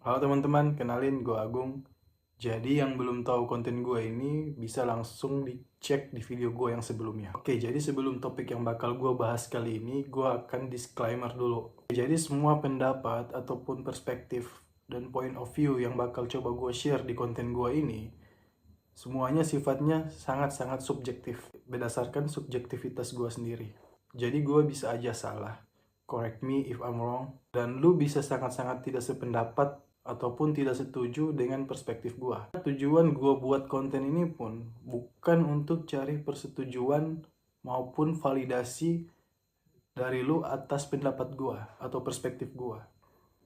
Halo teman-teman, kenalin gue Agung. Jadi yang belum tahu konten gue ini bisa langsung dicek di video gue yang sebelumnya. Oke, jadi sebelum topik yang bakal gue bahas kali ini, gue akan disclaimer dulu. Jadi semua pendapat ataupun perspektif dan point of view yang bakal coba gue share di konten gue ini, semuanya sifatnya sangat-sangat subjektif, berdasarkan subjektivitas gue sendiri. Jadi gue bisa aja salah, correct me if I'm wrong, dan lu bisa sangat-sangat tidak sependapat ataupun tidak setuju dengan perspektif gue. Tujuan gue buat konten ini pun bukan untuk cari persetujuan maupun validasi dari lu atas pendapat gue atau perspektif gue.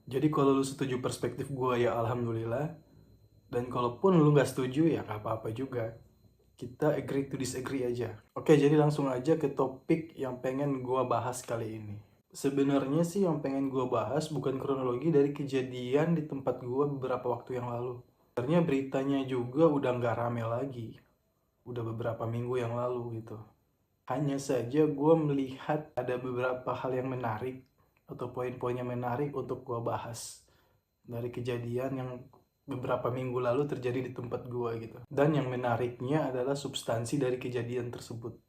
Jadi kalau lu setuju perspektif gue ya alhamdulillah, dan kalaupun lu nggak setuju ya nggak apa-apa juga. Kita agree to disagree aja. Oke, jadi langsung aja ke topik yang pengen gua bahas kali ini. Sebenarnya sih yang pengen gua bahas bukan kronologi dari kejadian di tempat gua beberapa waktu yang lalu. Sebenarnya beritanya juga udah nggak rame lagi. Udah beberapa minggu yang lalu gitu. Hanya saja gua melihat ada beberapa hal yang menarik atau poin-poin yang menarik untuk gua bahas dari kejadian yang beberapa minggu lalu terjadi di tempat gua gitu. Dan yang menariknya adalah substansi dari kejadian tersebut.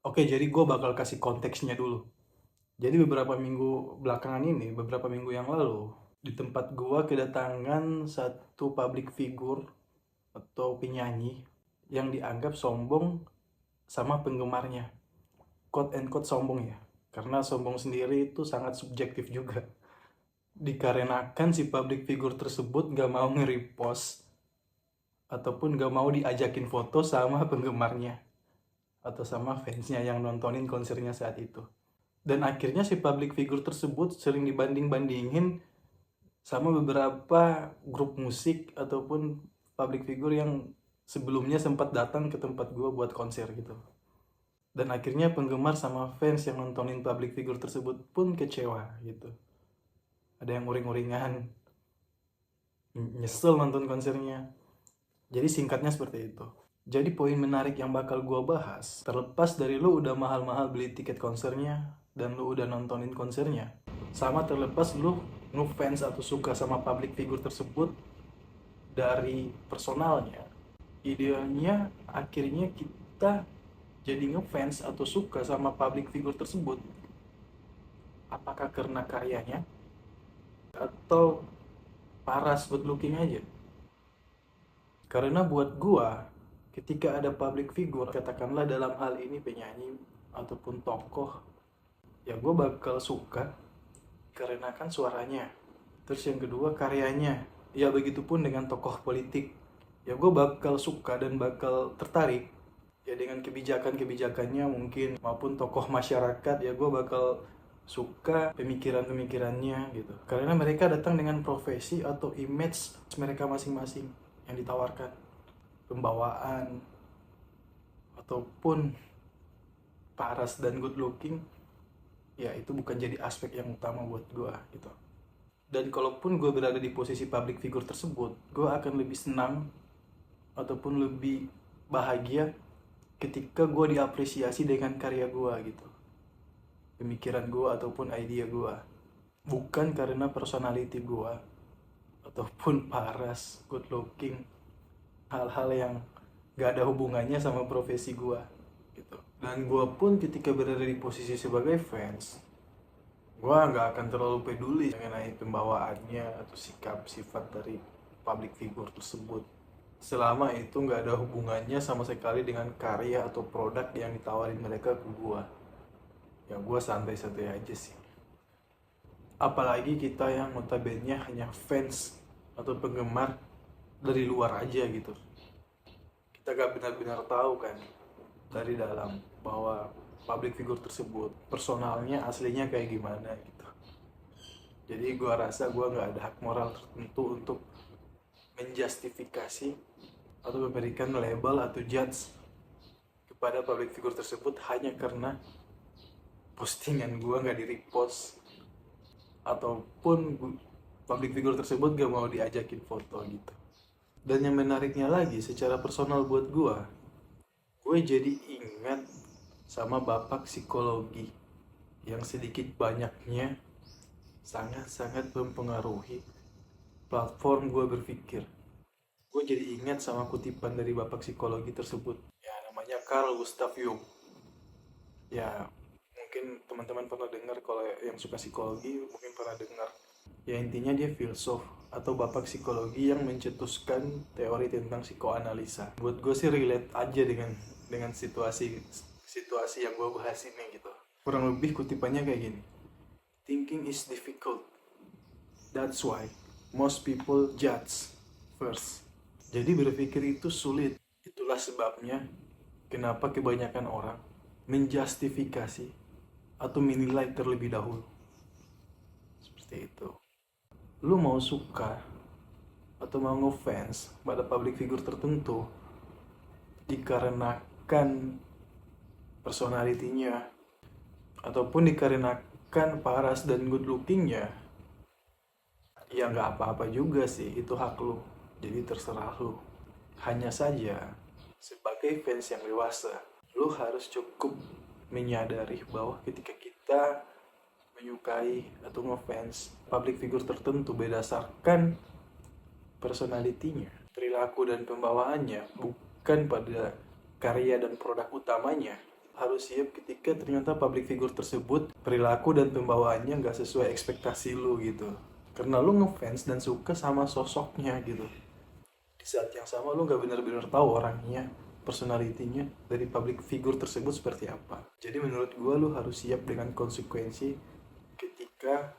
Oke, jadi gue bakal kasih konteksnya dulu. Jadi beberapa minggu belakangan ini, beberapa minggu yang lalu, di tempat gue kedatangan satu public figure atau penyanyi yang dianggap sombong sama penggemarnya. Quote and quote sombong ya. Karena sombong sendiri itu sangat subjektif juga. Dikarenakan si public figure tersebut gak mau nge-repost ataupun gak mau diajakin foto sama penggemarnya atau sama fansnya yang nontonin konsernya saat itu. Dan akhirnya si public figure tersebut sering dibanding-bandingin sama beberapa grup musik ataupun public figure yang sebelumnya sempat datang ke tempat gue buat konser gitu. Dan akhirnya penggemar sama fans yang nontonin public figure tersebut pun kecewa gitu. Ada yang uring-uringan, nyesel nonton konsernya. Jadi singkatnya seperti itu. Jadi poin menarik yang bakal gue bahas, terlepas dari lu udah mahal-mahal beli tiket konsernya dan lu udah nontonin konsernya, sama terlepas lu ngefans atau suka sama public figure tersebut dari personalnya, idealnya akhirnya kita jadi ngefans atau suka sama public figure tersebut apakah karena karyanya atau paras good looking aja. Karena buat gua, ketika ada public figure, katakanlah dalam hal ini penyanyi ataupun tokoh, ya gua bakal suka karena kan suaranya. Terus yang kedua karyanya. Ya begitupun dengan tokoh politik. Ya gua bakal suka dan bakal tertarik ya dengan kebijakan-kebijakannya mungkin maupun tokoh masyarakat, ya gua bakal suka pemikiran-pemikirannya gitu. Karena mereka datang dengan profesi atau image mereka masing-masing yang ditawarkan, pembawaan ataupun paras dan good looking, ya itu bukan jadi aspek yang utama buat gue gitu. Dan kalaupun gue berada di posisi public figure tersebut, gue akan lebih senang ataupun lebih bahagia ketika gue diapresiasi dengan karya gue gitu, pemikiran gue ataupun idea gue, bukan karena personality gue ataupun paras, good looking, hal-hal yang gak ada hubungannya sama profesi gue gitu. Dan gue pun ketika berada di posisi sebagai fans, gue nggak akan terlalu peduli mengenai pembawaannya atau sikap sifat dari public figure tersebut selama itu nggak ada hubungannya sama sekali dengan karya atau produk yang ditawarin mereka ke gue. Ya gue santai-santai aja sih, apalagi kita yang notabene hanya fans atau penggemar dari luar aja gitu. Kita gak benar-benar tahu kan dari dalam bahwa public figure tersebut personalnya aslinya kayak gimana gitu. Jadi gue rasa gue nggak ada hak moral tertentu untuk menjustifikasi atau memberikan label atau judge kepada public figure tersebut hanya karena postingan gue nggak di repost ataupun public figure tersebut gak mau diajakin foto gitu. Dan yang menariknya lagi secara personal buat gue jadi ingat sama bapak psikologi yang sedikit banyaknya sangat-sangat mempengaruhi platform gue berpikir. Gue jadi ingat sama kutipan dari bapak psikologi tersebut. Ya, namanya Carl Gustav Jung. Ya, mungkin teman-teman pernah dengar, kalau yang suka psikologi mungkin pernah dengar. Ya, intinya dia filsuf atau bapak psikologi yang mencetuskan teori tentang psikoanalisa. Buat gue sih relate aja dengan situasi yang gue bahas ini gitu. Kurang lebih kutipannya kayak gini. Thinking is difficult. That's why most people judge first. Jadi berpikir itu sulit. Itulah sebabnya kenapa kebanyakan orang menjustifikasi atau menilai terlebih dahulu. Seperti itu. Lu mau suka atau mau ngefans pada public figure tertentu dikarenakan personalitinya ataupun dikarenakan paras dan good lookingnya, ya nggak apa-apa juga sih, itu hak lu. Jadi terserah lu. Hanya saja sebagai fans yang dewasa, lu harus cukup menyadari bahwa ketika kita menyukai atau ngefans public figure tertentu berdasarkan personalitinya, perilaku dan pembawaannya, bukan pada karya dan produk utamanya. Harus siap ketika ternyata public figure tersebut perilaku dan pembawaannya nggak sesuai ekspektasi lu gitu. Karena lu ngefans dan suka sama sosoknya gitu. Di saat yang sama lu nggak benar-benar tahu orangnya, personalitinya dari public figure tersebut seperti apa. Jadi menurut gua lu harus siap dengan konsekuensi ketika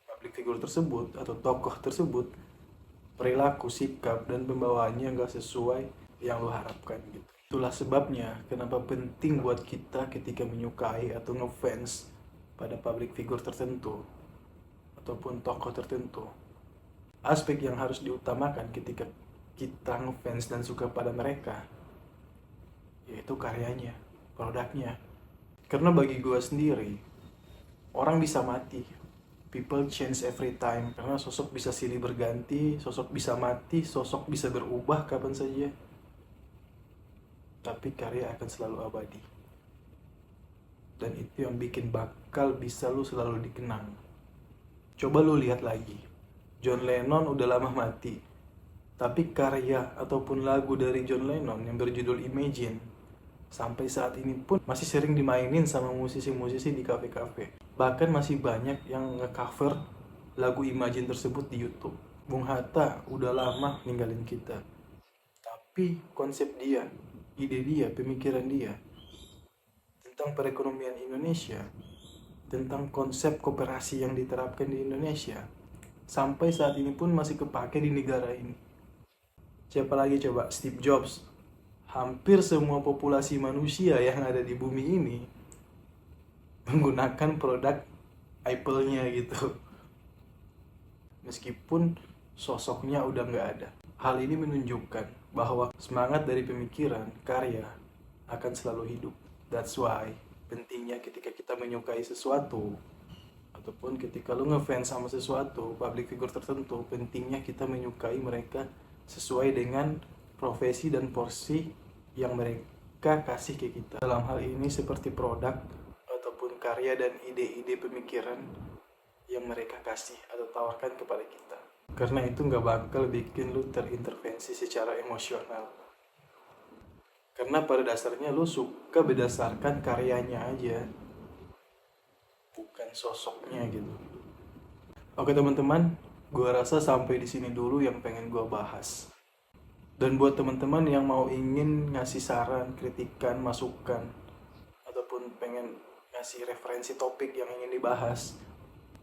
public figure tersebut atau tokoh tersebut perilaku, sikap, dan pembawaannya nggak sesuai yang lo harapkan gitu. Itulah sebabnya kenapa penting buat kita ketika menyukai atau ngefans pada public figure tertentu ataupun tokoh tertentu. Aspek yang harus diutamakan ketika kita ngefans dan suka pada mereka yaitu karyanya, produknya. Karena bagi gue sendiri, orang bisa mati, people change every time. Karena sosok bisa silih berganti, sosok bisa mati, sosok bisa berubah kapan saja. Tapi karya akan selalu abadi. Dan itu yang bikin bakal bisa lu selalu dikenang. Coba lu lihat lagi. John Lennon udah lama mati. Tapi karya ataupun lagu dari John Lennon yang berjudul Imagine sampai saat ini pun masih sering dimainin sama musisi-musisi di kafe-kafe. Bahkan masih banyak yang nge-cover lagu Imagine tersebut di YouTube. Bung Hatta udah lama ninggalin kita. Tapi konsep dia, ide dia, pemikiran dia tentang perekonomian Indonesia, tentang konsep koperasi yang diterapkan di Indonesia, sampai saat ini pun masih kepake di negara ini. Siapa lagi coba? Steve Jobs. Hampir semua populasi manusia yang ada di bumi ini menggunakan produk Apple-nya gitu. Meskipun sosoknya udah nggak ada. Hal ini menunjukkan bahwa semangat dari pemikiran, karya akan selalu hidup. That's why pentingnya ketika kita menyukai sesuatu ataupun ketika lu ngefans sama sesuatu, public figure tertentu, pentingnya kita menyukai mereka sesuai dengan profesi dan porsi yang mereka kasih ke kita. Dalam hal ini seperti produk ataupun karya dan ide-ide pemikiran yang mereka kasih atau tawarkan kepada kita. Karena itu nggak bakal bikin lu terintervensi secara emosional. Karena pada dasarnya lu suka berdasarkan karyanya aja, bukan sosoknya gitu. Oke teman-teman, gua rasa sampai di sini dulu yang pengen gua bahas. Dan buat teman-teman yang mau ingin ngasih saran, kritikan, masukan, ataupun pengen ngasih referensi topik yang ingin dibahas,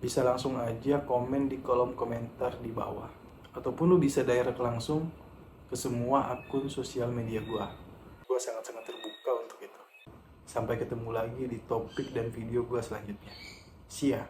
bisa langsung aja komen di kolom komentar di bawah. Ataupun lu bisa direct langsung ke semua akun sosial media gua. Gua sangat-sangat terbuka untuk itu. Sampai ketemu lagi di topik dan video gua selanjutnya. See ya!